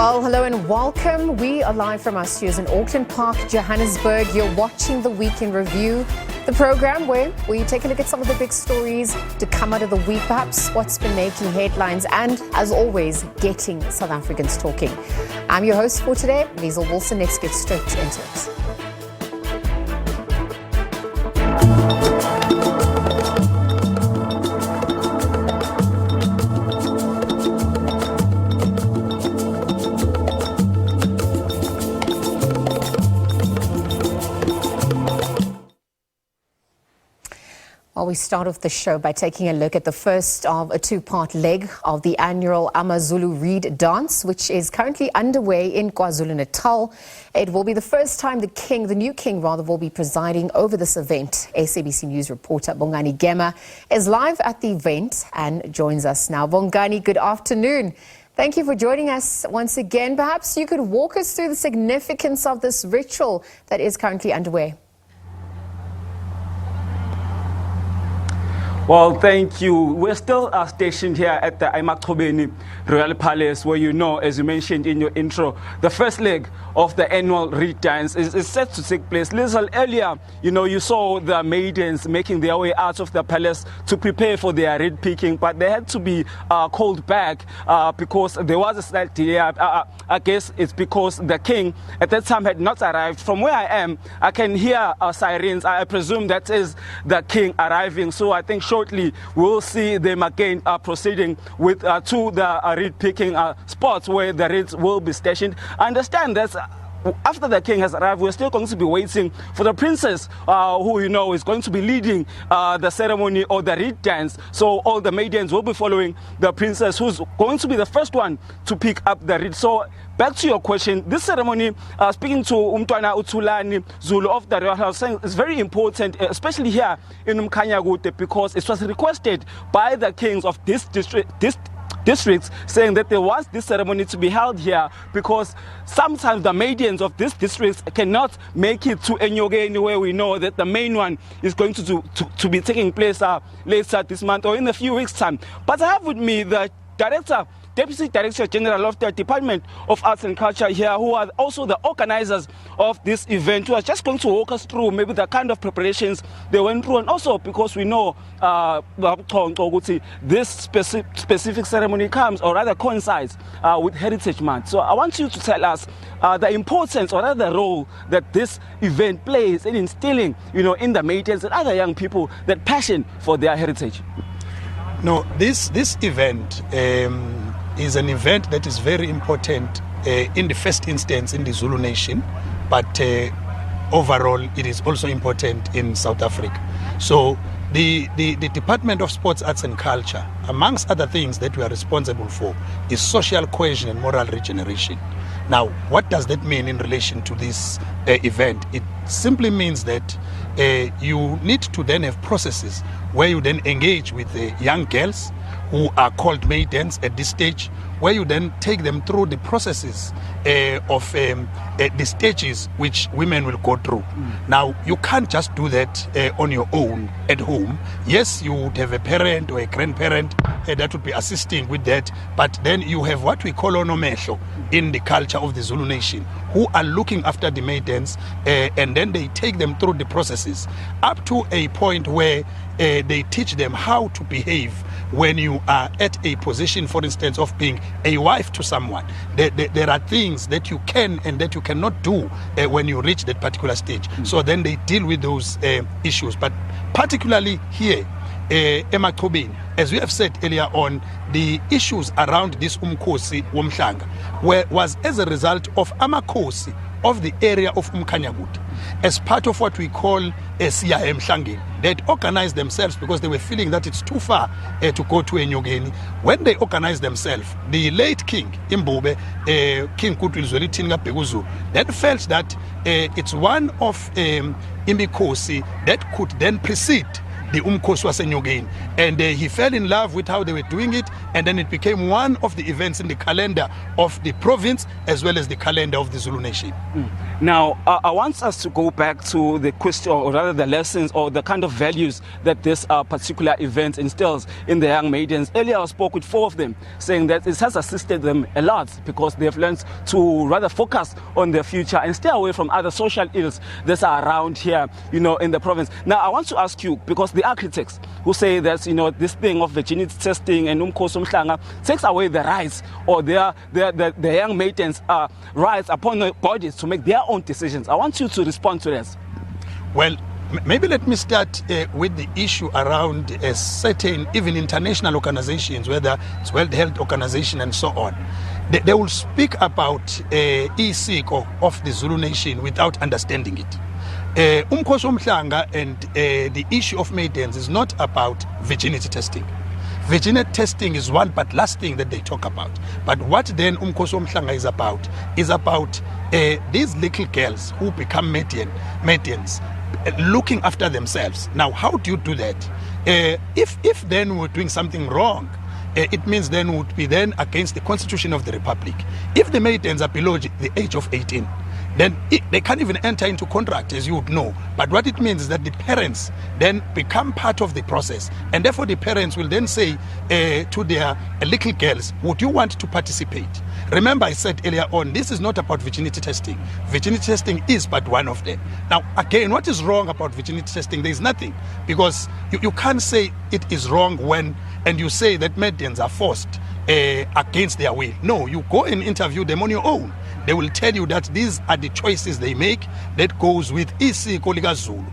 Well, hello and welcome. We are live from our studios in Auckland Park, Johannesburg. You're watching the Week in Review, the program where we take a look at some of the big stories to come out of the week, perhaps what's been making headlines, and as always, getting South Africans talking. I'm your host for today, Liesl Wilson. Let's get straight into it. Well, we start off the show by taking a look at the first of a two-part leg of the annual AmaZulu Reed Dance, which is currently underway in KwaZulu-Natal. It will be the first time the new king will be presiding over this event. SABC News reporter Bongani Gema is live at the event and joins us now. Bongani, good afternoon. Thank you for joining us once again. Perhaps you could walk us through the significance of this ritual that is currently underway. Well, thank you. We're still stationed here at the Mpumalanga Royal Palace, where as you mentioned in your intro, the first leg of the annual Reed Dance is set to take place. Liesl, earlier, you saw the maidens making their way out of the palace to prepare for their reed picking, but they had to be called back because there was a slight delay. I guess it's because the king at that time had not arrived. From where I am, I can hear sirens. I presume that is the king arriving. So I think shortly we'll see them again proceeding with to the reed picking spots where the reeds will be stationed. I understand that after the king has arrived, we're still going to be waiting for the princess who is going to be leading the ceremony or the reed dance. So all the maidens will be following the princess, who's going to be the first one to pick up the reed. So back to your question, this ceremony, speaking to Umntwana Utulani Zulu of the Royal House, saying it's very important, especially here in Mpumalanga, because it was requested by the kings of this districts, saying that there was this ceremony to be held here because sometimes the maidens of these districts cannot make it to Enyogeni, where we know that the main one is going to be taking place later this month or in a few weeks' time. But I have with me the Deputy Director General of the Department of Arts and Culture here, who are also the organizers of this event, who are just going to walk us through maybe the kind of preparations they went through, and also because we know this specific ceremony comes, or rather coincides, with Heritage Month. So I want you to tell us the importance, or rather the role that this event plays in instilling, in the maidens and other young people that passion for their heritage. No, this event is an event that is very important in the first instance in the Zulu nation, but overall it is also important in South Africa. So the Department of Sports, Arts and Culture, amongst other things that we are responsible for, is social cohesion and moral regeneration. Now, what does that mean in relation to this event? It simply means that you need to then have processes where you then engage with the young girls who are called maidens at this stage, where you then take them through the processes of the stages which women will go through. Now, you can't just do that on your own at home. Yes, you would have a parent or a grandparent that would be assisting with that, but then you have what we call onomehlo in the culture of the Zulu nation, who are looking after the maidens, and then they take them through the processes up to a point where they teach them how to behave when you are at a position, for instance, of being a wife to someone. There are things that you can and that you cannot do when you reach that particular stage. So then they deal with those issues. But particularly here, Emachobeni, as we have said earlier on, the issues around this Umkhosi Womhlanga was as a result of Amakhosi of the area of Umkhanyakude, as part of what we call a Siya Emhlangeni. They organized themselves because they were feeling that it's too far to go to Enyogeni. When they organized themselves, the late king, Imbube, King Kutwilizweli Tinga Peguzu, then felt that it's one of Imikhosi that could then precede the Umkhosi waseNyokeni. And he fell in love with how they were doing it, and then it became one of the events in the calendar of the province as well as the calendar of the Zulu nation. Now, I want us to go back to the question, or rather the lessons or the kind of values that this particular event instills in the young maidens. Earlier I spoke with 4 of them, saying that it has assisted them a lot because they've learned to rather focus on their future and stay away from other social ills that are around here, in the province. Now, I want to ask you, because there are critics who say that, this thing of virginity testing and Umkhosi Umhlanga takes away the rights or the young maidens' rights upon their bodies to make their own decisions. I want you to respond to this. Well, maybe let me start with the issue around certain, even international organizations, whether it's World Health Organization and so on. They will speak about isiko of the Zulu nation without understanding it. Umkhosi Umhlanga and the issue of maidens is not about virginity testing. Virginity testing is one but last thing that they talk about. But what then Umkhosi Umhlanga is about these little girls who become maidens looking after themselves. Now, how do you do that? If then we're doing something wrong, it means then we would be then against the Constitution of the Republic. If the maidens are below the age of 18, then they can't even enter into contract, as you would know. But what it means is that the parents then become part of the process. And therefore the parents will then say to their little girls, would you want to participate? Remember, I said earlier on, this is not about virginity testing. Virginity testing is but one of them. Now, again, what is wrong about virginity testing? There is nothing. Because you can't say it is wrong and you say that maidens are forced against their will. No, you go and interview them on your own. They will tell you that these are the choices they make that goes with isiko lika Zulu,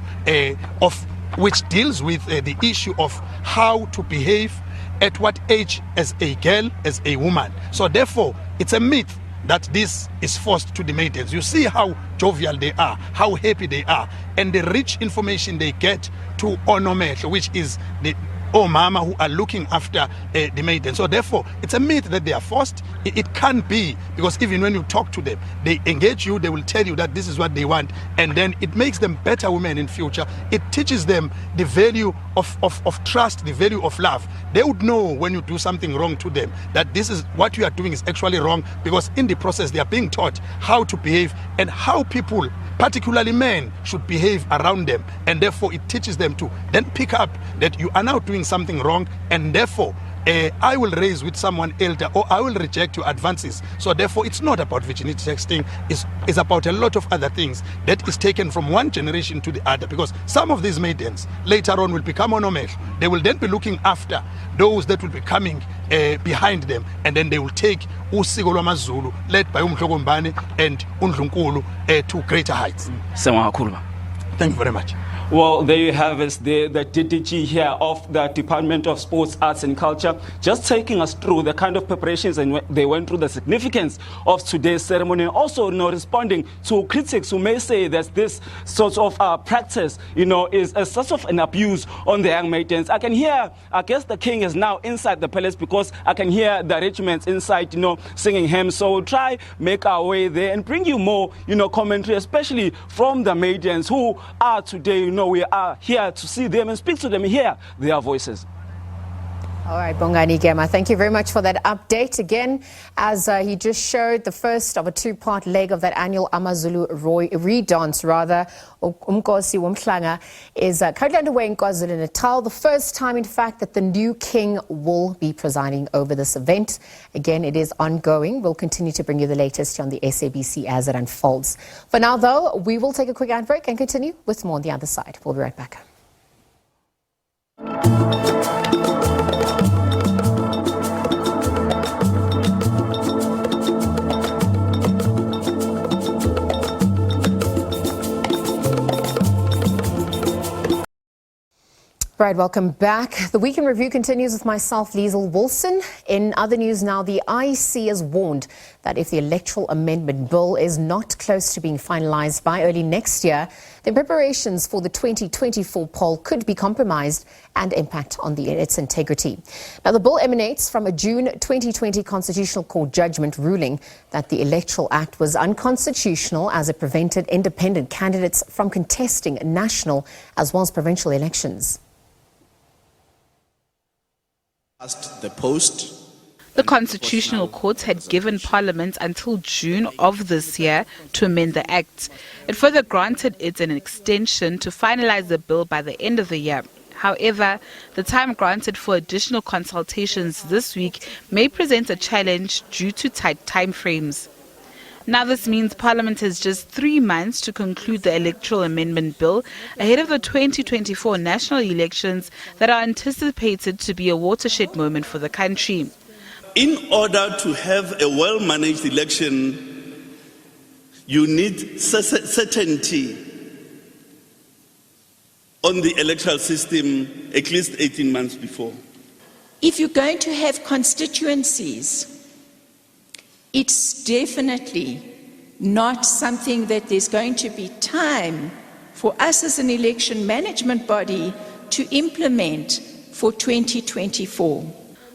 of which deals with the issue of how to behave at what age as a girl, as a woman. So therefore, it's a myth that this is forced to the maidens. You see how jovial they are, how happy they are, and the rich information they get to onomehlo, which is the mama who are looking after the maiden. So therefore, it's a myth that they are forced. It can't be, because even when you talk to them, they engage you, they will tell you that this is what they want, and then it makes them better women in future. It teaches them the value of trust, the value of love. They would know when you do something wrong to them that this is what you are doing is actually wrong, because in the process they are being taught how to behave and how people, particularly men, should behave around them. And therefore it teaches them to then pick up that you are now doing something wrong, and therefore I will raise with someone elder, or I will reject your advances. So therefore it's not about virginity testing, it's about a lot of other things that is taken from one generation to the other, because some of these maidens later on will become onomehlo. They will then be looking after those that will be coming behind them, and then they will take usiko lwamaZulu led by uMhlokombane and uNdlunkulu to greater heights. Thank you very much. Well, there you have it, the DDG here of the Department of Sports, Arts and Culture, just taking us through the kind of preparations and they went through the significance of today's ceremony, and also responding to critics who may say that this sort of practice, is a sort of an abuse on the young maidens. I can hear, I guess the king is now inside the palace, because I can hear the regiments inside, singing hymns. So we'll try make our way there and bring you more, commentary, especially from the maidens who are today, we are here to see them and speak to them, hear their voices. All right, Bongani Gema, thank you very much for that update. Again, as he just showed the first of a 2-part leg of that annual AmaZulu re-dance, Umkhosi Umhlanga is currently underway in KwaZulu-Natal. The first time, in fact, that the new king will be presiding over this event. Again, it is ongoing. We'll continue to bring you the latest on the SABC as it unfolds. For now, though, we will take a quick ad break and continue with more on the other side. We'll be right back. Right, welcome back. The Week in Review continues with myself, Liesl Wilson. In other news now, the IEC has warned that if the Electoral Amendment Bill is not close to being finalized by early next year, then preparations for the 2024 poll could be compromised and impact on its integrity. Now, the bill emanates from a June 2020 Constitutional Court judgment ruling that the Electoral Act was unconstitutional as it prevented independent candidates from contesting national as well as provincial elections. The post. The Constitutional Court had given Parliament until June of this year to amend the Act. It further granted it an extension to finalize the bill by the end of the year. However, the time granted for additional consultations this week may present a challenge due to tight timeframes. Now this means Parliament has just 3 months to conclude the Electoral Amendment Bill ahead of the 2024 national elections that are anticipated to be a watershed moment for the country. In order to have a well-managed election, you need certainty on the electoral system at least 18 months before. If you're going to have constituencies, it's definitely not something that there's going to be time for us as an election management body to implement for 2024.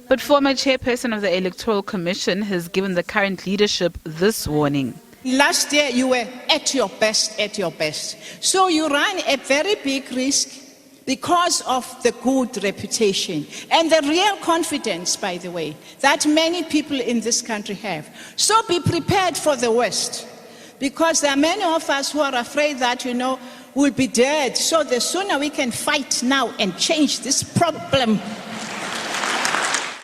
But former chairperson of the Electoral Commission has given the current leadership this warning. Last year you were at your best. So you ran a very big risk because of the good reputation and the real confidence, by the way, that many people in this country have. So be prepared for the worst, because there are many of us who are afraid that, we'll be dead. So the sooner we can fight now and change this problem.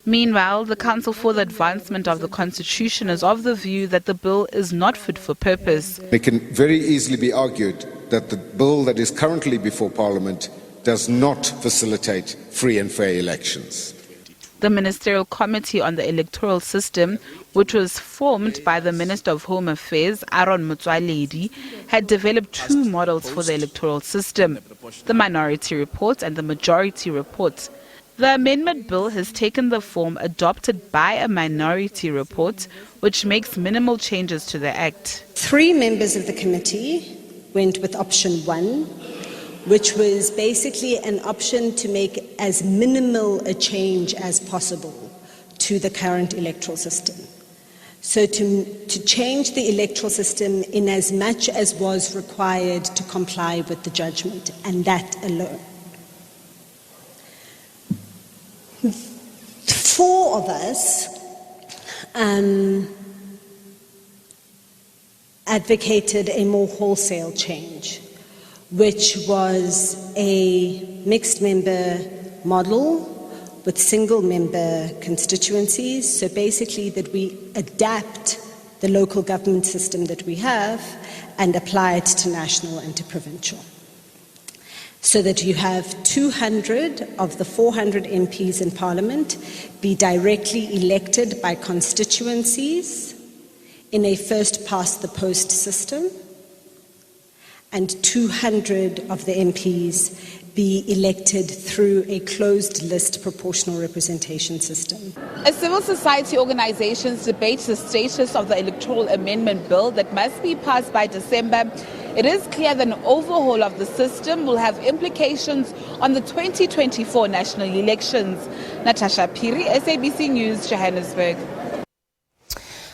Meanwhile, the Council for the Advancement of the Constitution is of the view that the bill is not fit for purpose. It can very easily be argued that the bill that is currently before Parliament does not facilitate free and fair elections. The Ministerial Committee on the Electoral System, which was formed by the Minister of Home Affairs, Aaron Motsoaledi, had developed 2 models for the electoral system, the Minority Report and the Majority Report. The amendment bill has taken the form adopted by a Minority Report, which makes minimal changes to the Act. 3 members of the committee went with option 1, which was basically an option to make as minimal a change as possible to the current electoral system. So to change the electoral system in as much as was required to comply with the judgment, and that alone. 4 of us advocated a more wholesale change, which was a mixed member model with single member constituencies. So basically that we adapt the local government system that we have and apply it to national and to provincial. So that you have 200 of the 400 MPs in Parliament be directly elected by constituencies in a first-past-the-post system, and 200 of the MPs be elected through a closed-list proportional representation system. As civil society organizations debate the status of the Electoral Amendment Bill that must be passed by December, it is clear that an overhaul of the system will have implications on the 2024 national elections. Natasha Piri, SABC News, Johannesburg.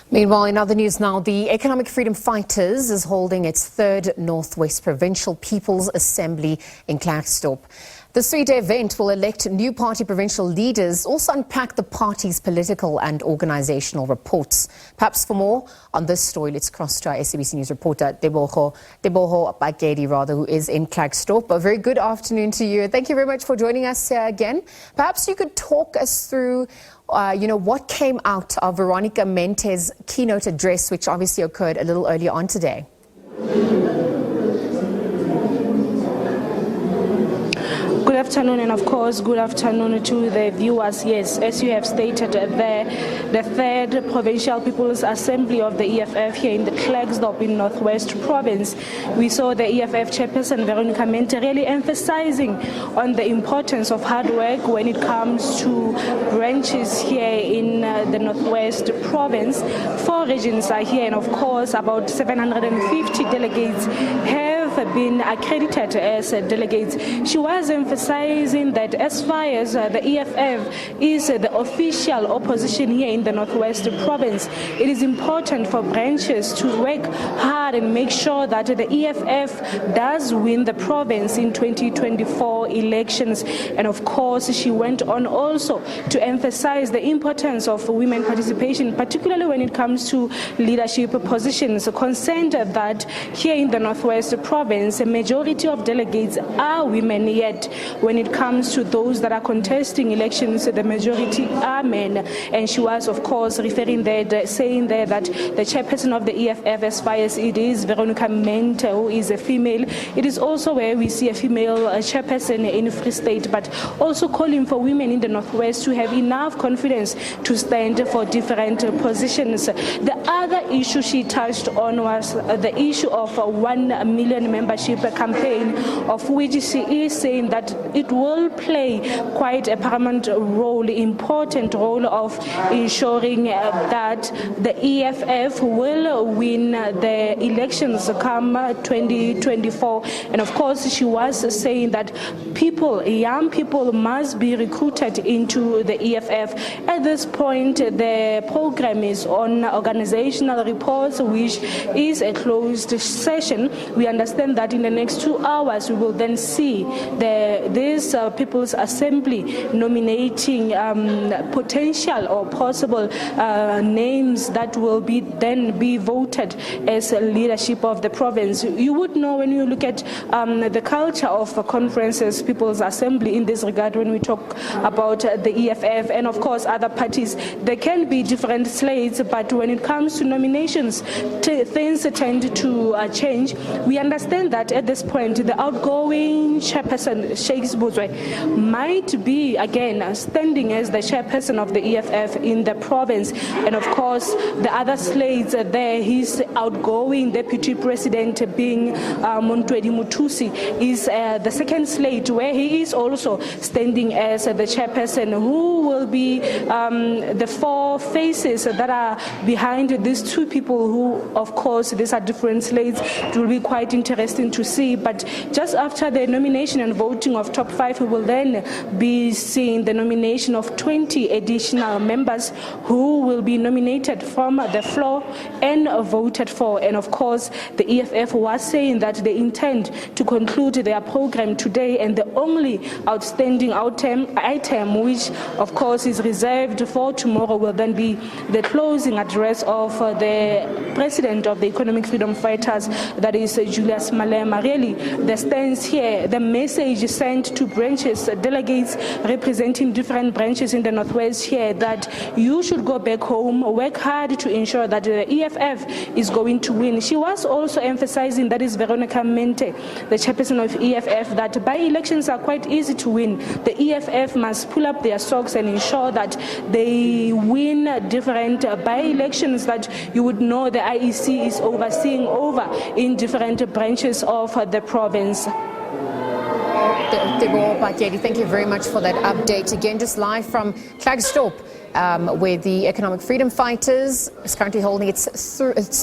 Meanwhile, in other news now, the Economic Freedom Fighters is holding its 3rd Northwest Provincial People's Assembly in Klerksdorp. This 3-day event will elect new party provincial leaders, also unpack the party's political and organizational reports. Perhaps for more on this story, let's cross to our SABC News reporter, Deboho Bakedi, who is in Klerksdorp. A very good afternoon to you. Thank you very much for joining us here again. Perhaps you could talk us through what came out of Veronica Mente's keynote address, which obviously occurred a little earlier on today. Good afternoon, and of course, good afternoon to the viewers. Yes, as you have stated, the 3rd Provincial People's Assembly of the EFF here in the Klerksdorp in Northwest Province. We saw the EFF chairperson, Veronica Mente, really emphasizing on the importance of hard work when it comes to branches here in the Northwest Province. 4 regions are here, and of course, about 750 delegates have been accredited as delegates. She was emphasizing that as far as the EFF is the official opposition here in the Northwest Province, it is important for branches to work hard and make sure that the EFF does win the province in 2024 elections. And of course, she went on also to emphasize the importance of women participation, particularly when it comes to leadership positions, concerned that here in the Northwest Province, a majority of delegates are women, yet when it comes to those that are contesting elections, the majority are men. And she was, of course, referring there, saying there that the chairperson of the EFF, as far as it is Veronica Mente, who is a female, it is also where we see a female chairperson in Free State, but also calling for women in the Northwest to have enough confidence to stand for different positions. The other issue she touched on was the issue of a 1 million membership campaign, of which she is saying that it will play quite a paramount role, important role of ensuring that the EFF will win the elections come 2024. And of course, she was saying that young people must be recruited into the EFF. At this point, the program is on organizational reports, which is a closed session. We understand that in the next 2 hours, we will then see this People's Assembly nominating potential or possible names that will then be voted as leadership of the province. You would know when you look at the culture of conferences, People's Assembly in this regard, when we talk about the EFF and of course other parties, there can be different slates, but when it comes to nominations, things tend to change. We understand that at this point, the outgoing chairperson, Shakes Buzwe, might be again standing as the chairperson of the EFF in the province. And of course, the other slates there, his outgoing deputy president being Montwedi Mutusi is the second slate, where he is also standing as the chairperson. Who will be the four faces that are behind these two people who, of course, these are different slates. It will be quite interesting to see. But just after the nomination and voting of top 5, we will then be seeing the nomination of 20 additional members who will be nominated from the floor and voted for. And of course, the EFF was saying that they intend to conclude their program today, and the only outstanding item, which of course is reserved for tomorrow, will then be the closing address of the president of the Economic Freedom Fighters, that is Julius Malema. Really, the stance here, the message sent to branches, delegates representing different branches in the Northwest here, that you should go back home, work hard to ensure that the EFF is going to win. She was also emphasizing, that is Veronica Mente, the chairperson of EFF, that by-elections are quite easy to win. The EFF must pull up their socks and ensure that they win different by-elections that you would know the IEC is overseeing in different branches of the province. Thank you very much for that update. Again, just live from Klerksdorp, where the Economic Freedom Fighters is currently holding its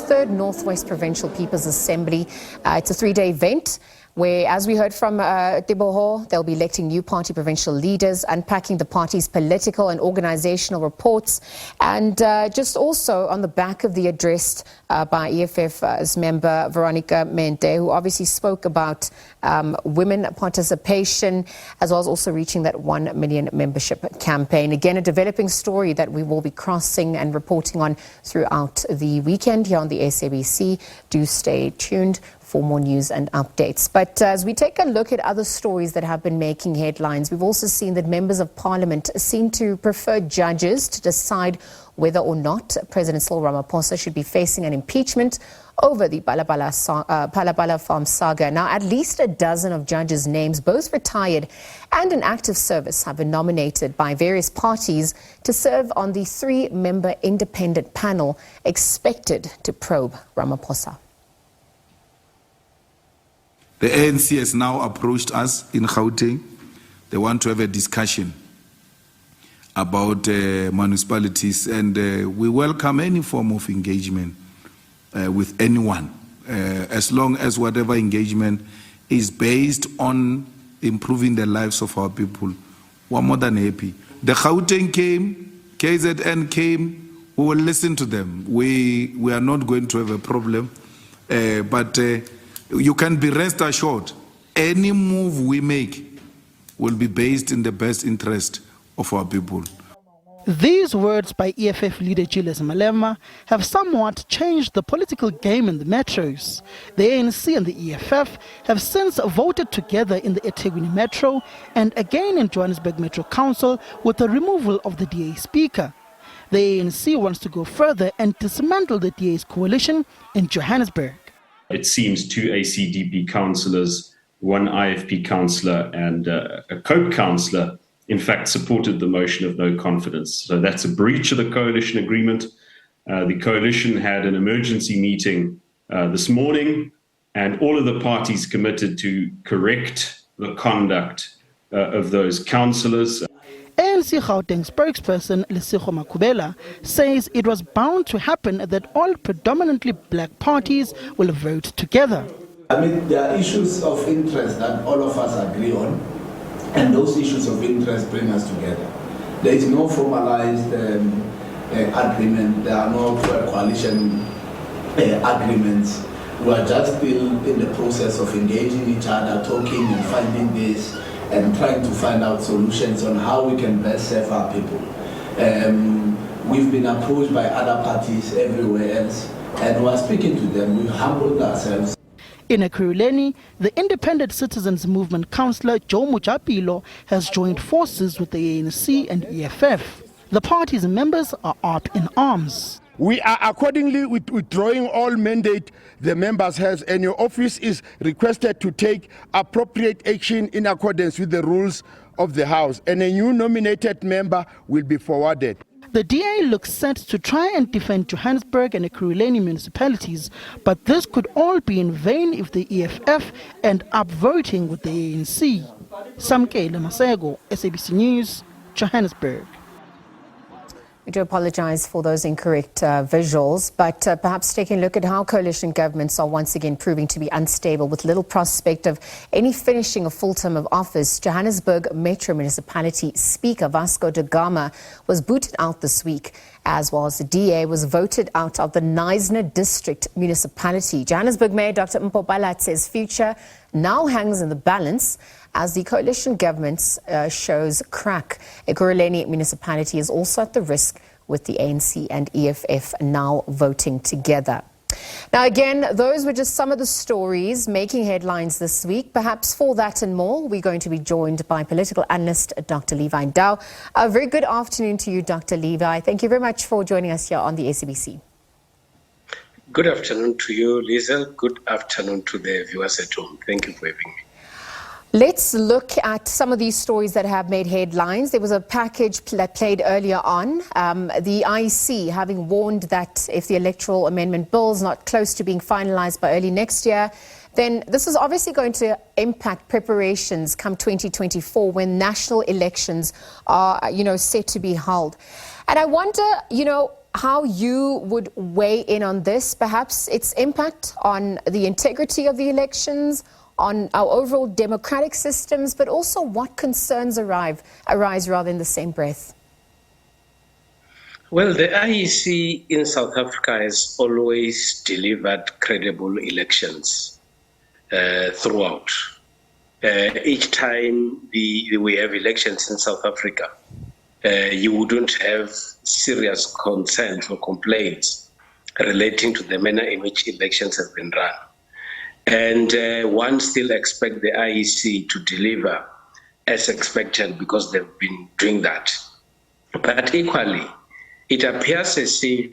third Northwest Provincial People's Assembly. It's a 3-day event where, as we heard from Teboho, they'll be electing new party provincial leaders, unpacking the party's political and organizational reports, and just also on the back of the address by EFF's member Veronica Mente, who obviously spoke about women participation, as well as also reaching that 1 million membership campaign. Again, a developing story that we will be crossing and reporting on throughout the weekend here on the SABC. Do stay tuned for more news and updates. But as we take a look at other stories that have been making headlines, we've also seen that members of parliament seem to prefer judges to decide whether or not President Cyril Ramaphosa should be facing an impeachment over the Palabala Farm saga. Now, at least a dozen of judges' names, both retired and in active service, have been nominated by various parties to serve on the 3-member independent panel expected to probe Ramaphosa. The ANC has now approached us in Gauteng. They want to have a discussion about municipalities, and we welcome any form of engagement with anyone as long as whatever engagement is based on improving the lives of our people, we're more than happy. The Gauteng came, KZN came, we will listen to them. We are not going to have a problem, but you can be rest assured, any move we make will be based in the best interest of our people. These words by EFF leader Julius Malema have somewhat changed the political game in the metros. The ANC and the EFF have since voted together in the eThekwini Metro and again in Johannesburg Metro Council with the removal of the DA speaker. The ANC wants to go further and dismantle the DA's coalition in Johannesburg. It seems 2 ACDP councillors, 1 IFP councillor and a COPE councillor in fact supported the motion of no confidence. So that's a breach of the coalition agreement. The coalition had an emergency meeting this morning, and all of the parties committed to correct the conduct of those councillors. ANC Gauteng spokesperson Lesego Makubela says it was bound to happen that all predominantly black parties will vote together. I mean, there are issues of interest that all of us agree on, and those issues of interest bring us together. There is no formalized agreement. There are no coalition agreements. We are just still in the process of engaging each other, talking and finding this, and trying to find out solutions on how we can best serve our people. We've been approached by other parties everywhere else, and we are speaking to them. We've humbled ourselves. In Ekurhuleni, the Independent Citizens Movement councillor Joe Mujapilo has joined forces with the ANC and EFF. The party's members are up in arms. We are accordingly withdrawing all mandate the members has, and your office is requested to take appropriate action in accordance with the rules of the House, and a new nominated member will be forwarded. The DA looks set to try and defend Johannesburg and Ekurhuleni municipalities, but this could all be in vain if the EFF end up voting with the ANC. Samkele Masego, SABC News, Johannesburg. We do apologize for those incorrect visuals, but perhaps taking a look at how coalition governments are once again proving to be unstable with little prospect of any finishing a full term of office. Johannesburg Metro Municipality Speaker Vasco da Gama was booted out this week, as was the DA was voted out of the Knysna District Municipality. Johannesburg Mayor Dr. Mpumalanga says future now hangs in the balance as the coalition government shows crack. Ekurhuleni municipality is also at the risk with the ANC and EFF now voting together. Now again, those were just some of the stories making headlines this week. Perhaps for that and more, we're going to be joined by political analyst Dr. Levi Ndau. A very good afternoon to you, Dr. Levi. Thank you very much for joining us here on the SABC. Good afternoon to you, Lisa. Good afternoon to the viewers at home. Thank you for having me. Let's look at some of these stories that have made headlines. There was a package that played earlier on. The IEC having warned that if the electoral amendment bill is not close to being finalized by early next year, then this is obviously going to impact preparations come 2024 when national elections are, set to be held. And I wonder, how you would weigh in on this, perhaps its impact on the integrity of the elections, on our overall democratic systems, but also what concerns arise rather in the same breath. Well, the IEC in South Africa has always delivered credible elections throughout. Each time we have elections in South Africa, you wouldn't have serious concerns or complaints relating to the manner in which elections have been run. And one still expects the IEC to deliver as expected because they've been doing that. But equally, it appears as if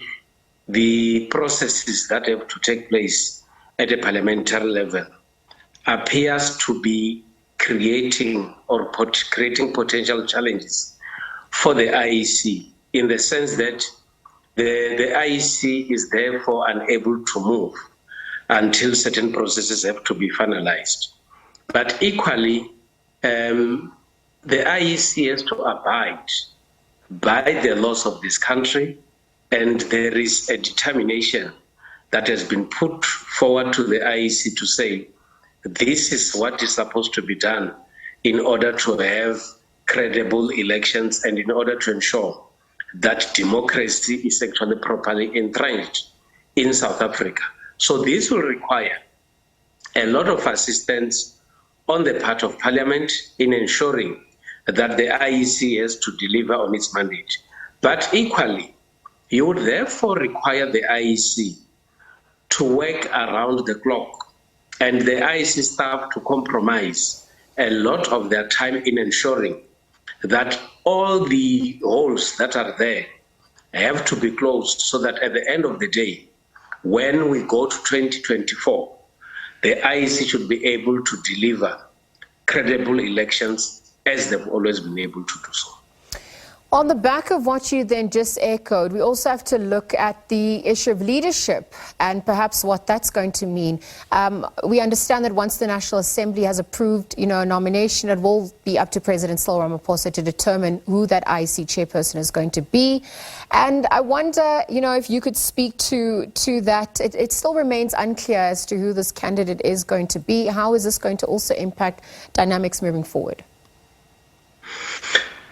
the processes that have to take place at a parliamentary level appears to be creating potential challenges for the IEC, in the sense that the IEC is therefore unable to move until certain processes have to be finalized. But equally, the IEC has to abide by the laws of this country, and there is a determination that has been put forward to the IEC to say, this is what is supposed to be done in order to have credible elections and in order to ensure that democracy is actually properly entrenched in South Africa. So this will require a lot of assistance on the part of Parliament in ensuring that the IEC has to deliver on its mandate. But equally, you would therefore require the IEC to work around the clock and the IEC staff to compromise a lot of their time in ensuring that all the holes that are there have to be closed so that at the end of the day, when we go to 2024, the IEC should be able to deliver credible elections as they've always been able to do so. On the back of what you then just echoed, we also have to look at the issue of leadership and perhaps what that's going to mean. We understand that once the National Assembly has approved, a nomination, it will be up to President Cyril Ramaphosa to determine who that IEC chairperson is going to be. And I wonder, if you could speak to that. It still remains unclear as to who this candidate is going to be. How is this going to also impact dynamics moving forward?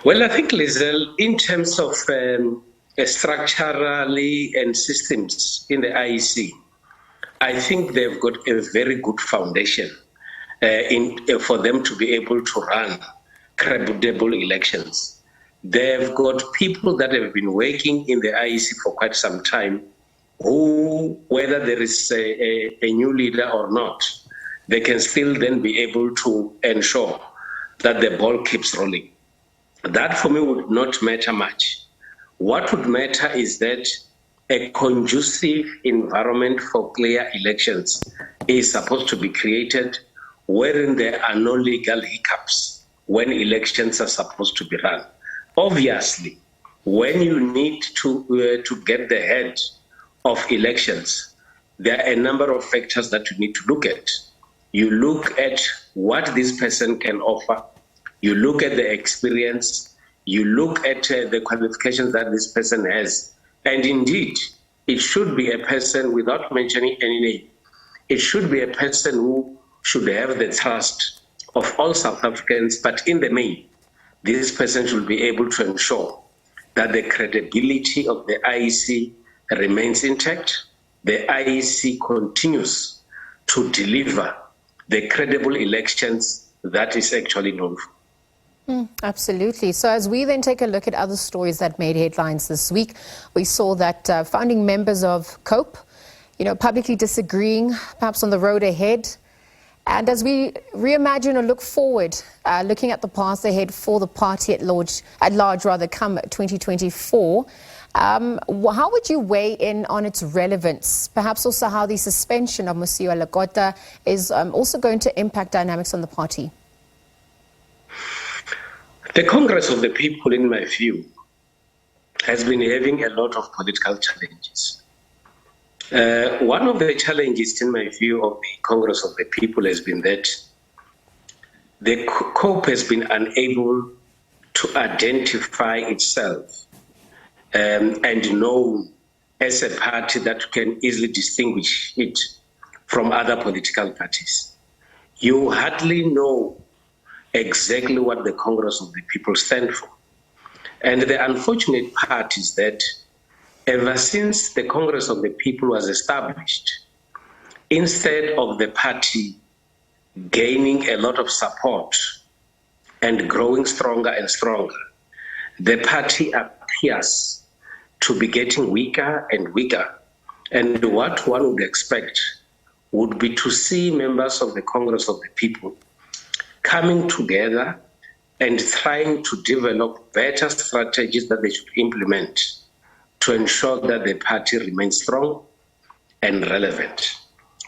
Well, I think, Lizelle, in terms of structurally and systems in the IEC, I think they've got a very good foundation for them to be able to run credible elections. They've got people that have been working in the IEC for quite some time who, whether there is a new leader or not, they can still then be able to ensure that the ball keeps rolling. That for me would not matter much. What would matter is that a conducive environment for clear elections is supposed to be created wherein there are no legal hiccups when elections are supposed to be run. Obviously, when you need to get the head of elections, there are a number of factors that you need to look at. You look at what this person can offer. You look at the experience, you look at the qualifications that this person has. And indeed, it should be a person, without mentioning any name, it should be a person who should have the trust of all South Africans, but in the main, this person should be able to ensure that the credibility of the IEC remains intact, the IEC continues to deliver the credible elections that is actually known for. Absolutely. So as we then take a look at other stories that made headlines this week, we saw that founding members of COPE, publicly disagreeing, perhaps on the road ahead. And as we reimagine or look forward, looking at the path ahead for the party at large, come 2024, how would you weigh in on its relevance? Perhaps also how the suspension of Mosiuoa Lekota is also going to impact dynamics on the party? The Congress of the People, in my view, has been having a lot of political challenges. One of the challenges, in my view, of the Congress of the People has been that the COPE has been unable to identify itself and known as a party that can easily distinguish it from other political parties. You hardly know exactly what the Congress of the People stand for. And the unfortunate part is that ever since the Congress of the People was established, instead of the party gaining a lot of support and growing stronger and stronger, the party appears to be getting weaker and weaker. And what one would expect would be to see members of the Congress of the People coming together and trying to develop better strategies that they should implement to ensure that the party remains strong and relevant.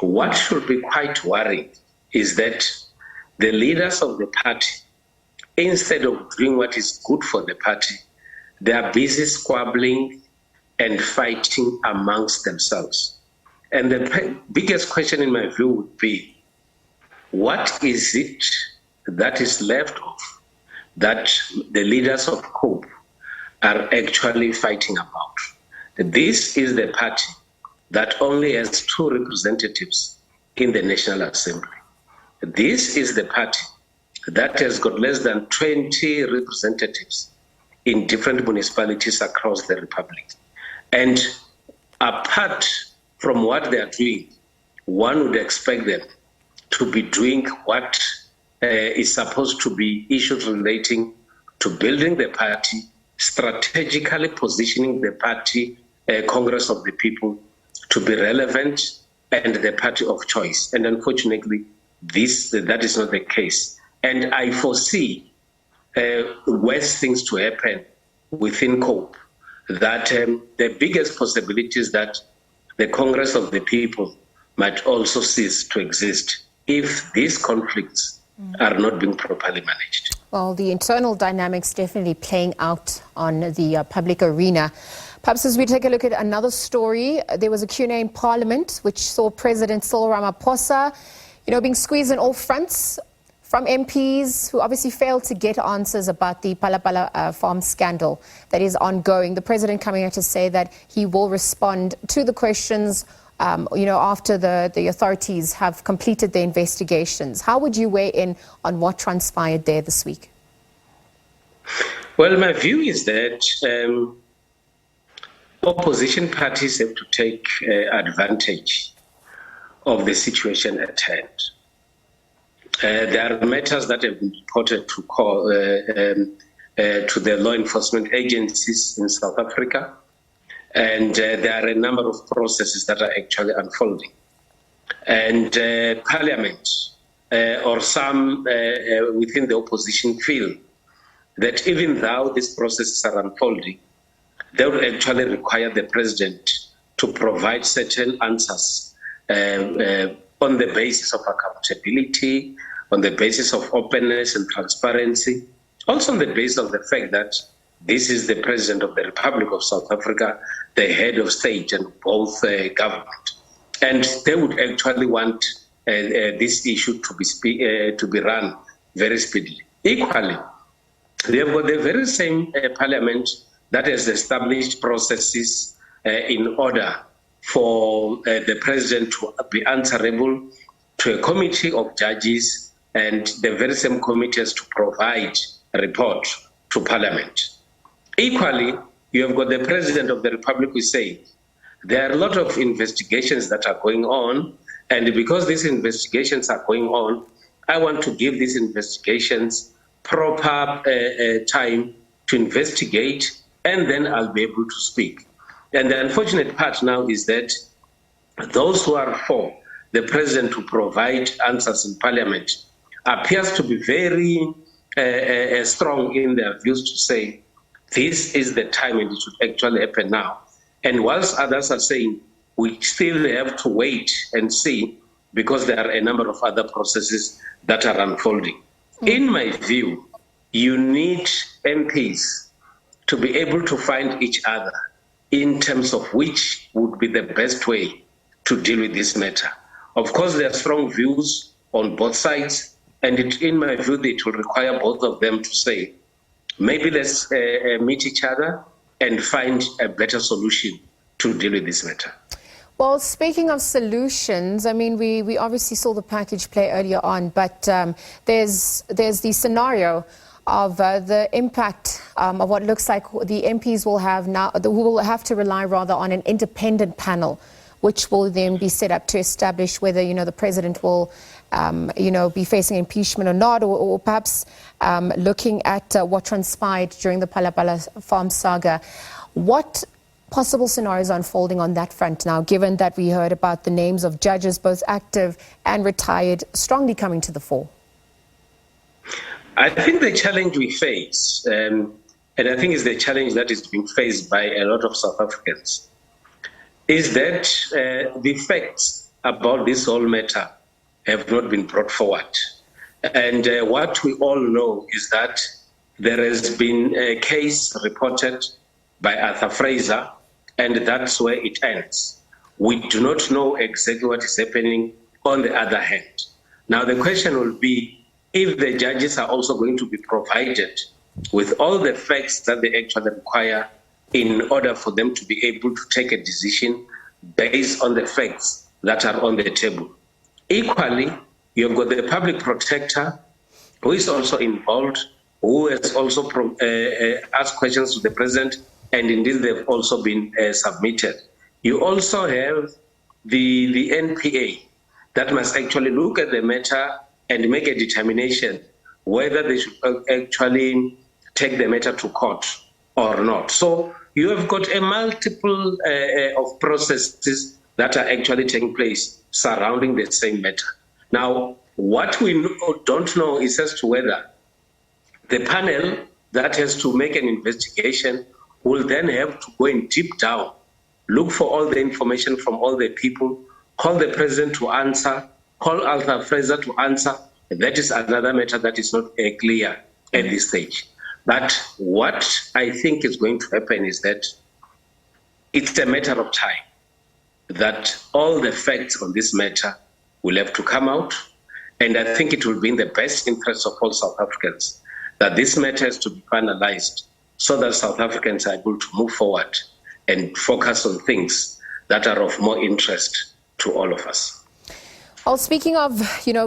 What should be quite worrying is that the leaders of the party, instead of doing what is good for the party, they are busy squabbling and fighting amongst themselves. And the biggest question in my view would be, what is it that is left of that the leaders of COPE are actually fighting about? This is the party that only has 2 representatives in the National Assembly. This is the party that has got less than 20 representatives in different municipalities across the Republic. And apart from what they are doing, one would expect them to be doing what is supposed to be issues relating to building the party, strategically positioning the party, Congress of the People, to be relevant and the party of choice. And unfortunately, that is not the case. And I foresee worse things to happen within COPE, that the biggest possibility is that the Congress of the People might also cease to exist if these conflicts are not being properly managed. Well, the internal dynamics definitely playing out on the public arena. Perhaps as we take a look at another story, there was a Q&A in Parliament which saw President Cyril Ramaphosa, being squeezed on all fronts from MPs who obviously failed to get answers about the Palapala farm scandal that is ongoing. The president coming out to say that he will respond to the questions after the authorities have completed their investigations. How would you weigh in on what transpired there this week? Well, my view is that opposition parties have to take advantage of the situation at hand. There are matters that have been reported to the law enforcement agencies in South Africa, and there are a number of processes that are actually unfolding. And Parliament or some within the opposition feel that even though these processes are unfolding, they would actually require the president to provide certain answers on the basis of accountability, on the basis of openness and transparency, also on the basis of the fact that this is the President of the Republic of South Africa, the head of state and both government. And they would actually want this issue to be run very speedily. Equally, they have got the very same Parliament that has established processes in order for the President to be answerable to a committee of judges, and the very same committee has to provide a report to Parliament. Equally, you have got the President of the Republic who say there are a lot of investigations that are going on, and because these investigations are going on, I want to give these investigations proper time to investigate, and then I'll be able to speak. And the unfortunate part now is that those who are for the President to provide answers in Parliament appears to be very strong in their views to say, this is the time and it should actually happen now. And whilst others are saying, we still have to wait and see because there are a number of other processes that are unfolding. In my view, you need MPs to be able to find each other in terms of which would be the best way to deal with this matter. Of course, there are strong views on both sides, and in my view, it will require both of them to say, maybe let's meet each other and find a better solution to deal with this matter. Well, speaking of solutions, I mean, we obviously saw the package play earlier on, but there's the scenario of the impact of what looks like the MPs will have now, who will have to rely rather on an independent panel, which will then be set up to establish whether, the president will, be facing impeachment or not, or perhaps looking at what transpired during the Palapala farm saga. What possible scenarios are unfolding on that front now, given that we heard about the names of judges, both active and retired, strongly coming to the fore? I think the challenge we face, and I think it's the challenge that is being faced by a lot of South Africans, is that the facts about this whole matter have not been brought forward. And what we all know is that there has been a case reported by Arthur Fraser, and that's where it ends. We do not know exactly what is happening on the other hand. Now, the question will be, if the judges are also going to be provided with all the facts that they actually require in order for them to be able to take a decision based on the facts that are on the table. Equally, you've got the public protector who is also involved, who has also asked questions to the president, and indeed they've also been submitted. You also have the NPA that must actually look at the matter and make a determination whether they should actually take the matter to court or not. So you have got a multiple of processes that are actually taking place surrounding the same matter. Now, what we don't know is as to whether the panel that has to make an investigation will then have to go in deep down, look for all the information from all the people, call the president to answer, call Arthur Fraser to answer. That is another matter that is not clear at this stage. But what I think is going to happen is that it's a matter of time that all the facts on this matter will have to come out. And I think it will be in the best interest of all South Africans that this matter has to be finalized so that South Africans are able to move forward and focus on things that are of more interest to all of us. Well, speaking of,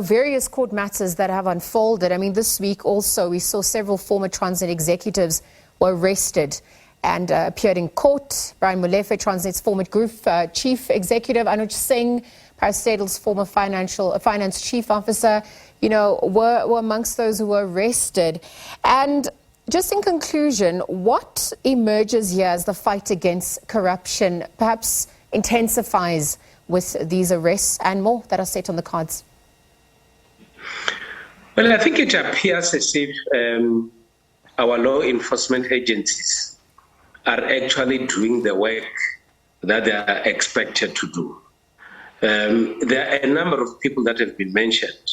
various court matters that have unfolded, this week also we saw several former Transnet executives were arrested and appeared in court. Brian Molefe, Transnet's former group chief executive, Anuj Singh, Parastatal's former finance chief officer, were amongst those who were arrested. And just in conclusion, what emerges here as the fight against corruption perhaps intensifies with these arrests and more that are set on the cards? Well, I think it appears as if our law enforcement agencies are actually doing the work that they are expected to do. There are a number of people that have been mentioned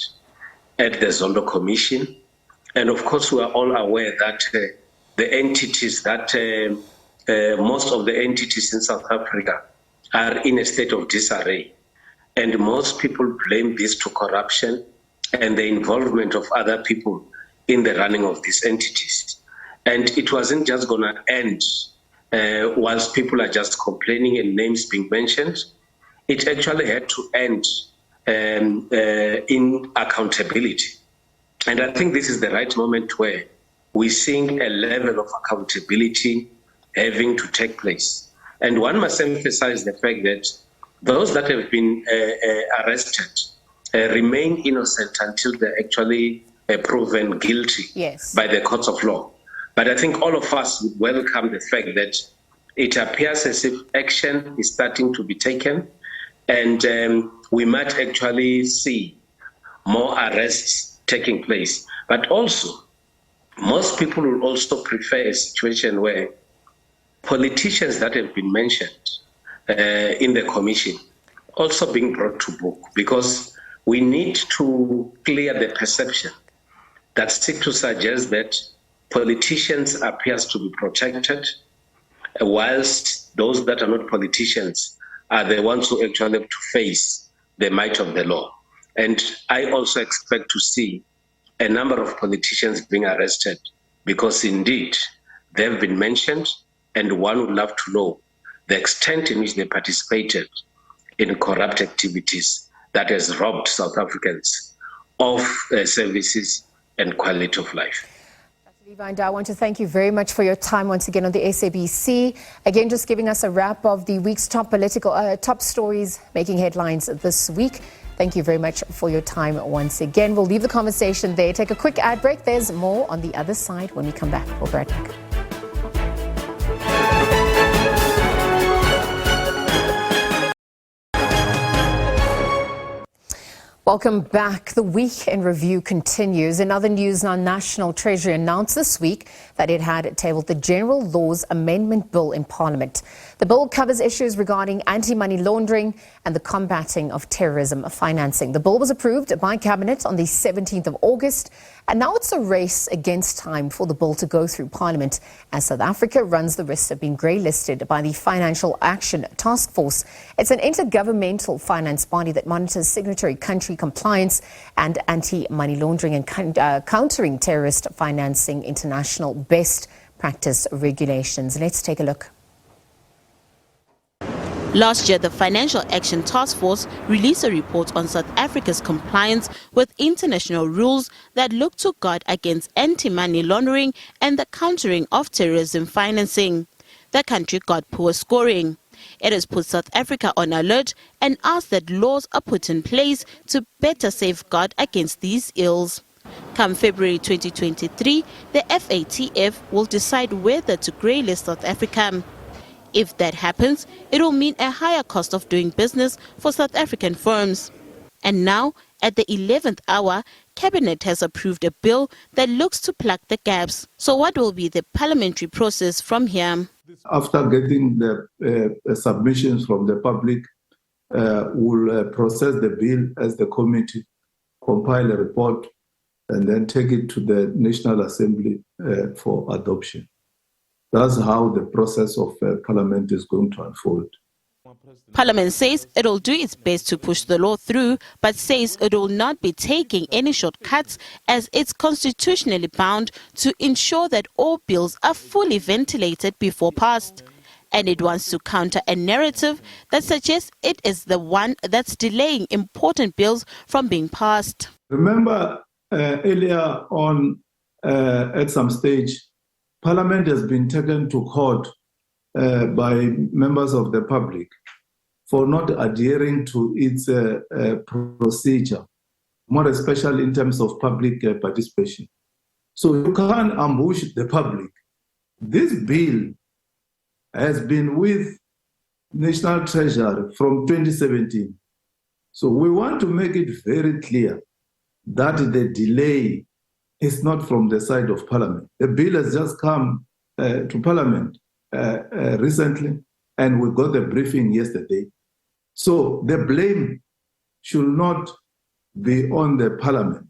at the Zondo Commission. And of course, we are all aware that the entities that most of the entities in South Africa are in a state of disarray. And most people blame this to corruption and the involvement of other people in the running of these entities. And it wasn't just going to end whilst people are just complaining and names being mentioned. It actually had to end in accountability. And I think this is the right moment where we're seeing a level of accountability having to take place. And one must emphasize the fact that those that have been arrested remain innocent until they're actually proven guilty by the courts of law. But I think all of us would welcome the fact that it appears as if action is starting to be taken, and we might actually see more arrests taking place. But also, most people will also prefer a situation where politicians that have been mentioned in the commission also being brought to book, because we need to clear the perception that seek to suggest that politicians appears to be protected, whilst those that are not politicians are the ones who actually have to face the might of the law. And I also expect to see a number of politicians being arrested because indeed they've been mentioned, and one would love to know the extent in which they participated in corrupt activities that has robbed South Africans of services and quality of life. I want to thank you very much for your time once again on the SABC. Again, just giving us a wrap of the week's top stories making headlines this week. Thank you very much for your time once again. We'll leave the conversation there. Take a quick ad break. There's more on the other side when we come back. We'll be right back. Welcome back. The Week in Review continues. In other news, now National Treasury announced this week that it had tabled the General Laws Amendment Bill in Parliament. The bill covers issues regarding anti-money laundering and the combating of terrorism financing. The bill was approved by Cabinet on the 17th of August, and now it's a race against time for the bill to go through Parliament as South Africa runs the risk of being grey-listed by the Financial Action Task Force. It's an intergovernmental finance body that monitors signatory country compliance and anti-money laundering and countering terrorist financing international best practice regulations. Let's take a look. Last year, the Financial Action Task Force released a report on South Africa's compliance with international rules that look to guard against anti-money laundering and the countering of terrorism financing. The country got poor scoring. It has put South Africa on alert and asked that laws are put in place to better safeguard against these ills. Come February 2023, the FATF will decide whether to grey-list South Africa. If that happens, it will mean a higher cost of doing business for South African firms. And now, at the 11th hour, Cabinet has approved a bill that looks to plug the gaps. So what will be the parliamentary process from here? After getting the submissions from the public, we'll process the bill as the committee, compile a report, and then take it to the National Assembly for adoption. That's how the process of Parliament is going to unfold. Parliament says it will do its best to push the law through, but says it will not be taking any shortcuts as it's constitutionally bound to ensure that all bills are fully ventilated before passed. And it wants to counter a narrative that suggests it is the one that's delaying important bills from being passed. Remember earlier on, at some stage, Parliament has been taken to court by members of the public for not adhering to its procedure, more especially in terms of public participation. So you can't ambush the public. This bill has been with National Treasury from 2017. So we want to make it very clear that the delay is not from the side of Parliament. The bill has just come to Parliament recently, and we got the briefing yesterday. So the blame should not be on the Parliament.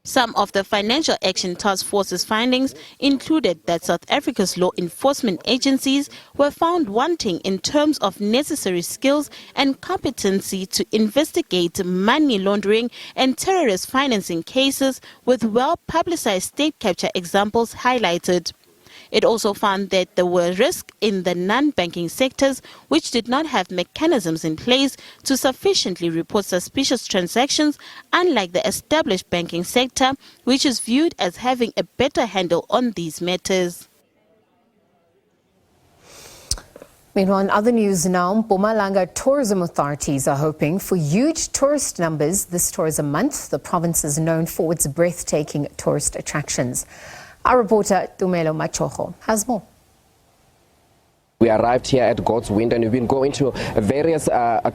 Some of the Financial Action Task Force's findings included that South Africa's law enforcement agencies were found wanting in terms of necessary skills and competency to investigate money laundering and terrorist financing cases, with well-publicized state capture examples highlighted. It also found that there were risks in the non-banking sectors which did not have mechanisms in place to sufficiently report suspicious transactions, unlike the established banking sector, which is viewed as having a better handle on these matters. Meanwhile, in other news now, Mpumalanga tourism authorities are hoping for huge tourist numbers this tourism month. The province is known for its breathtaking tourist attractions. Our reporter, Tumelo Machoho, has more. We arrived here at God's Window and we've been going to various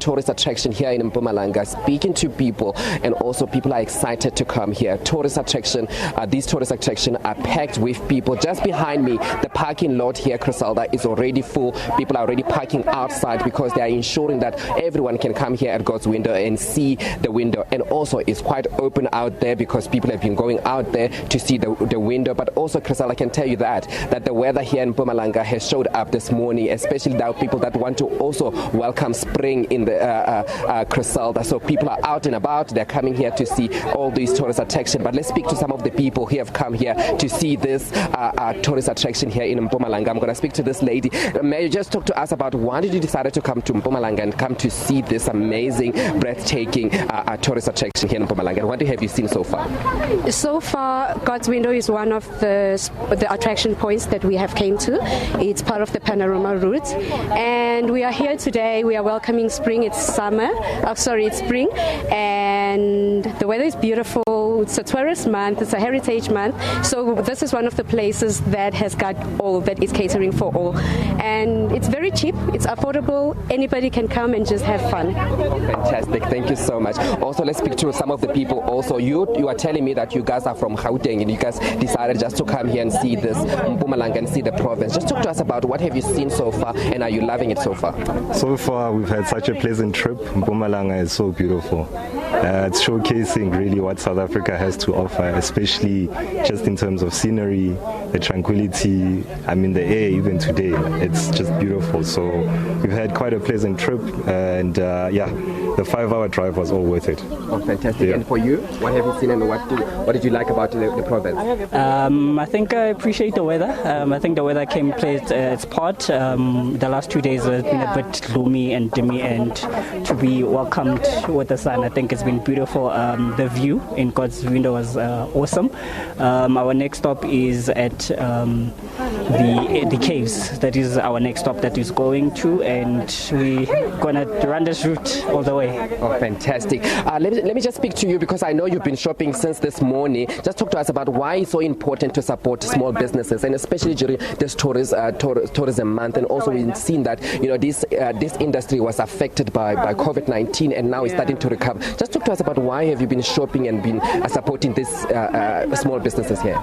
tourist attractions here in Mpumalanga, speaking to people, and also people are excited to come here. Tourist attraction, these tourist attractions are packed with people. Just behind me, the parking lot here, Crisalda, is already full. People are already parking outside because they are ensuring that everyone can come here at God's Window and see the window. And also it's quite open out there because people have been going out there to see the window. But also, Crisalda, I can tell you that the weather here in Mpumalanga has showed up this morning, especially the people that want to also welcome spring in the Crisalda. So people are out and about. They're coming here to see all these tourist attractions. But let's speak to some of the people who have come here to see this tourist attraction here in Mpumalanga. I'm going to speak to this lady. May you just talk to us about why did you decide to come to Mpumalanga and come to see this amazing, breathtaking tourist attraction here in Mpumalanga? And what have you seen so far? So far, God's Window is one of the attraction points that we have came to. It's part of the panorama route, and we are here today. We are welcoming spring. It's summer. It's spring, and the weather is beautiful. It's a tourist month. It's a heritage month. So this is one of the places that has got all that is catering for all, and it's very cheap. It's affordable. Anybody can come and just have fun. Fantastic. Thank you so much. Also, let's speak to some of the people. Also, you are telling me that you guys are from Gauteng and you guys decided just to come here and see this Mpumalanga and see the province. Just talk to us about what have you seen so far, and are you loving it so far? So far, we've had such a pleasant trip. Mpumalanga is so beautiful. It's showcasing really what South Africa Africa has to offer, especially just in terms of scenery, the tranquility, the air even today, it's just beautiful. So we've had quite a pleasant trip, and the 5-hour drive was all worth it. Oh, fantastic. Yeah. And for you, what have you seen and what did you like about the province? I think I appreciate the weather. I think the weather played its part. The last 2 days have been a bit gloomy and dimmy, and to be welcomed with the sun, I think it's been beautiful. The view in God's window was awesome. Our next stop is at the caves. That is our next stop that is going to, and we're gonna run this route all the way. Oh, fantastic. Let me just speak to you, because I know you've been shopping since this morning. Just talk to us about why it's so important to support small businesses, and especially during this tourism month. And also we've seen that this industry was affected by COVID-19, and now it's starting to recover. Just talk to us about why have you been shopping and been supporting these small businesses here?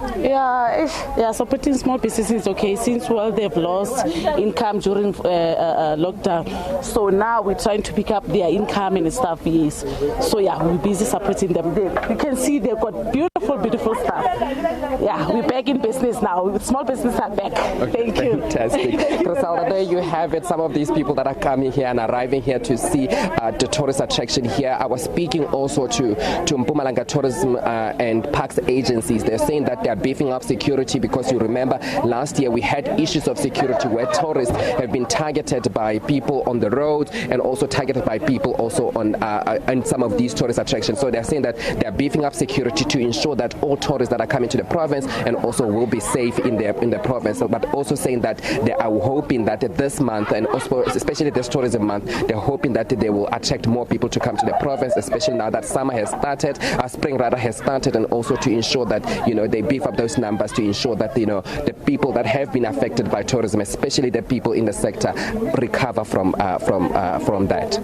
Supporting small businesses, okay, since they've lost income during lockdown, so now we're trying to pick up their income and stuff. Yes, so we're busy supporting them. You can see they've got beautiful stuff. We're back in business now. Small business are back. Okay, thank you. Fantastic. Griselda, there you have it. Some of these people that are coming here and arriving here to see the tourist attraction here. I was speaking also to Mpumalanga Tourism and Parks agencies. They're saying that they're beefing up security, because you remember last year we had issues of security where tourists have been targeted by people on the road, and also targeted by people also on some of these tourist attractions. So they're saying that they're beefing up security to ensure that all tourists that are coming to the province and also will be safe in the province. But also saying that they are hoping that this month, and also especially this tourism month, they're hoping that they will attract more people to come to the province, especially now that summer has started, spring rather has started, and also to ensure that they beef up those numbers to ensure that the people that have been affected by tourism, especially the people in the sector, recover from that.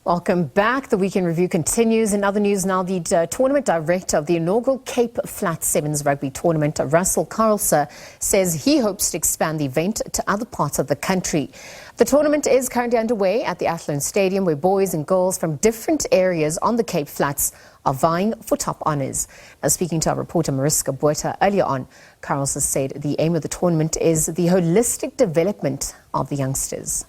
Welcome back. The Weekend Review continues. In other news now, the tournament director of the inaugural Cape Flat Sevens rugby tournament, Russell Carlser, says he hopes to expand the event to other parts of the country. The tournament is currently underway at the Athlone Stadium, where boys and girls from different areas on the Cape Flats are vying for top honours. Now, speaking to our reporter Mariska Botha earlier on, Carlser said the aim of the tournament is the holistic development of the youngsters.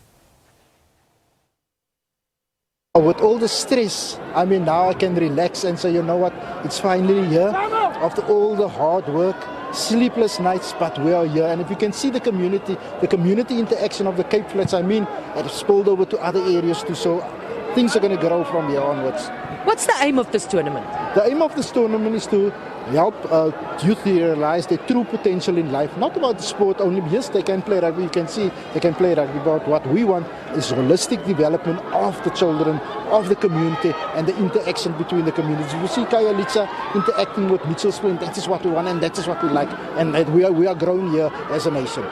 With all the stress, now I can relax and say, you know what, it's finally here. After all the hard work, sleepless nights, but we are here. And if you can see the community interaction of the Cape Flats, it has spilled over to other areas too. So things are going to grow from here onwards. What's the aim of this tournament? The aim of this tournament is to help youth realize their true potential in life. Not about the sport only. Yes, they can play rugby. You can see they can play rugby. But what we want is holistic development of the children, of the community, and the interaction between the communities. You see Kayalitza interacting with Mitchell's Point. That is what we want, and that is what we like. And we are growing here as a nation.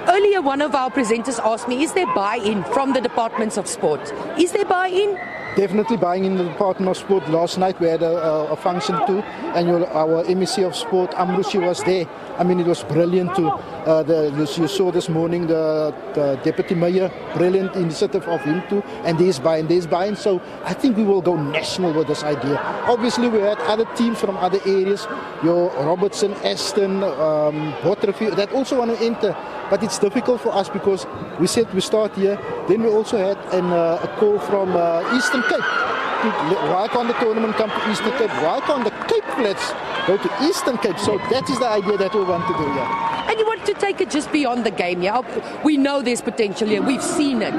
Earlier, one of our presenters asked me, is there buy-in from the departments of sport? Is there buy-in? Definitely buying in the Department of Sport. Last night we had a function too, and our MEC of Sport, Amrushi, was there. It was brilliant too. You saw this morning the Deputy Mayor, brilliant initiative of him too, and there's buy-in. So I think we will go national with this idea. Obviously we had other teams from other areas, your Robertson, Aston, Botterfield, that also want to enter. But it's difficult for us because we said we start here. Then we also had a call from Eastern Cape. Why can't the tournament come to Eastern Cape? Why can't the Cape Flats go to Eastern Cape? So that is the idea that we want to do here. And you want to take it just beyond the game, yeah? We know there's potential here. We've seen it.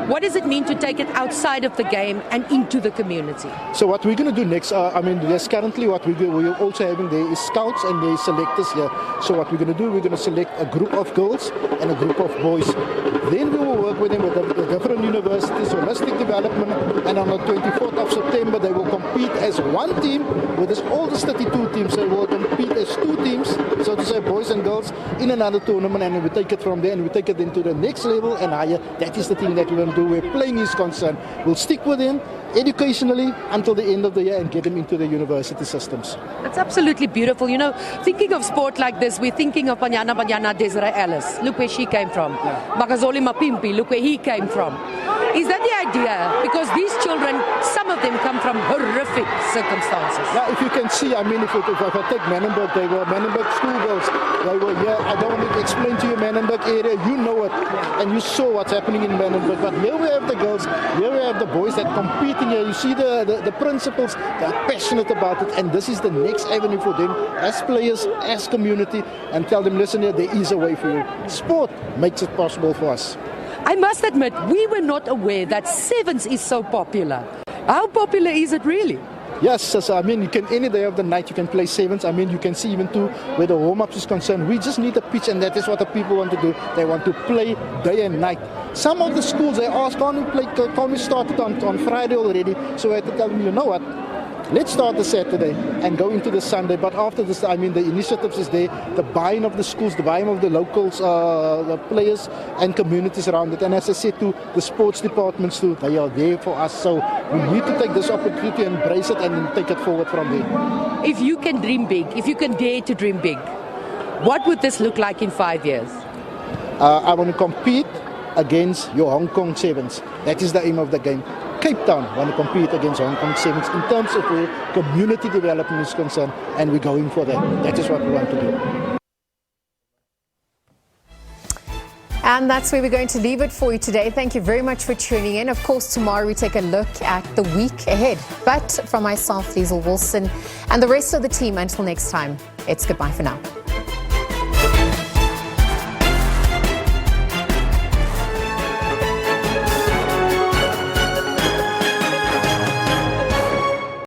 What does it mean to take it outside of the game and into the community? So what we're going to do next, there's currently what we're also having there is scouts and there's selectors here. So what we're going to do, we're going to select a group of girls and a group of boys. Then we will work with them with the different universities, holistic development, and on the 24th of September they will compete as one team with all the 32 teams. They will compete as two teams, so to say, boys and girls, in another tournament, and we take it from there and we take it into the next level and higher. That is the thing that we're going to do where playing is concerned. We'll stick with him educationally until the end of the year and get them into the university systems. It's absolutely beautiful. You know, thinking of sport like this, we're thinking of Banyana Desiree Ellis. Look where she came from. Makazole Mapimpi, look where he came from. Is that the idea? Because these children, some of them come from horrific circumstances. Yeah, if you can see, I mean, if I take Menenberg, they were Menenberg schoolgirls. They were here. I don't want to explain to you Menenberg area. You know it. And you saw what's happening in Menenberg. But here we have the girls, here we have the boys that competing here. You see the principals, they are passionate about it. And this is the next avenue for them as players, as community. And tell them, listen here, there is a way for you. Sport makes it possible for us. I must admit, we were not aware that sevens is so popular. How popular is it really? Yes, I mean, you can any day of the night you can play sevens. I mean, you can see even too where the warm-ups is concerned. We just need a pitch, and that is what the people want to do. They want to play day and night. Some of the schools they ask, can't we start it on Friday already? So I had to tell them, you know what? Let's start the Saturday and go into the Sunday. But after this, I mean, the initiatives is there, the buying of the schools, the buying of the locals, the players and communities around it. And as I said to the sports departments too, they are there for us. So we need to take this opportunity, embrace it, and take it forward from there. If you can dream big, if you can dare to dream big, what would this look like in 5 years? I want to compete against your Hong Kong Sevens. That is the aim of the game. Cape Town want to compete against Hong Kong Sevens in terms of where community development is concerned, and we're going for that. That is what we want to do. And that's where we're going to leave it for you today. Thank you very much for tuning in. Of course, tomorrow we take a look at the week ahead. But from myself, Liesl Wilson, and the rest of the team, until next time, it's goodbye for now.